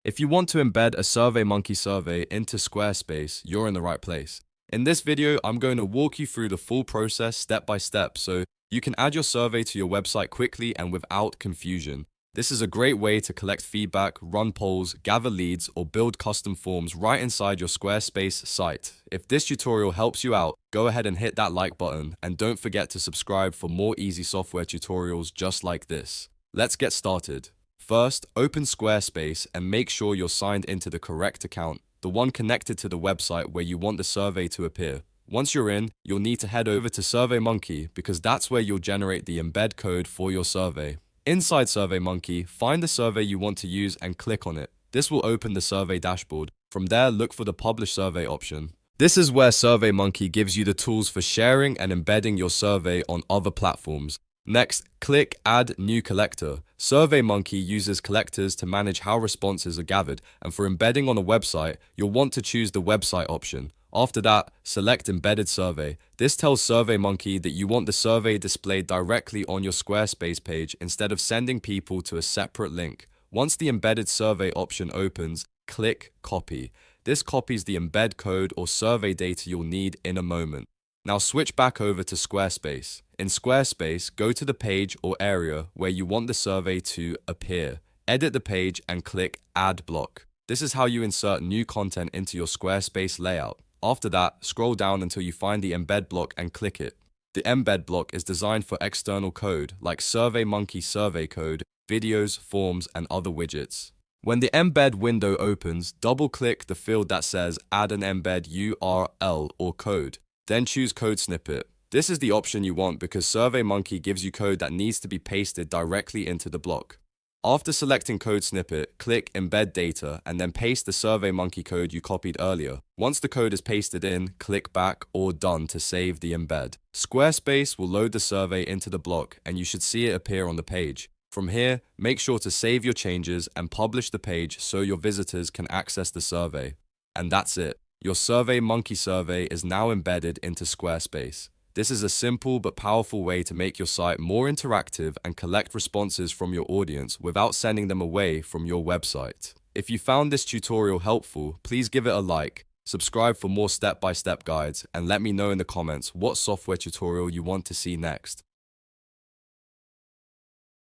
If you want to embed a SurveyMonkey survey into Squarespace, you're in the right place. In this video, I'm going to walk you through the full process step by step so you can add your survey to your website quickly and without confusion. This is a great way to collect feedback, run polls, gather leads, or build custom forms right inside your Squarespace site. If this tutorial helps you out, go ahead and hit that like button, and don't forget to subscribe for more easy software tutorials just like this. Let's get started. First, open Squarespace and make sure you're signed into the correct account, the one connected to the website where you want the survey to appear. Once you're in, you'll need to head over to SurveyMonkey because that's where you'll generate the embed code for your survey. Inside SurveyMonkey, find the survey you want to use and click on it. This will open the survey dashboard. From there, look for the Publish Survey option. This is where SurveyMonkey gives you the tools for sharing and embedding your survey on other platforms. Next, click Add New Collector. SurveyMonkey uses collectors to manage how responses are gathered, and for embedding on a website, you'll want to choose the website option. After that, select Embedded Survey. This tells SurveyMonkey that you want the survey displayed directly on your Squarespace page instead of sending people to a separate link. Once the Embedded Survey option opens, click Copy. This copies the embed code or survey data you'll need in a moment. Now switch back over to Squarespace. In Squarespace, go to the page or area where you want the survey to appear. Edit the page and click Add Block. This is how you insert new content into your Squarespace layout. After that, scroll down until you find the embed block and click it. The embed block is designed for external code like SurveyMonkey survey code, videos, forms, and other widgets. When the embed window opens, double-click the field that says Add an embed URL or code. Then choose Code Snippet. This is the option you want because SurveyMonkey gives you code that needs to be pasted directly into the block. After selecting Code Snippet, click Embed Data and then paste the SurveyMonkey code you copied earlier. Once the code is pasted in, click Back or Done to save the embed. Squarespace will load the survey into the block and you should see it appear on the page. From here, make sure to save your changes and publish the page so your visitors can access the survey. And that's it. Your SurveyMonkey survey is now embedded into Squarespace. This is a simple but powerful way to make your site more interactive and collect responses from your audience without sending them away from your website. If you found this tutorial helpful, please give it a like, subscribe for more step-by-step guides, and let me know in the comments what software tutorial you want to see next.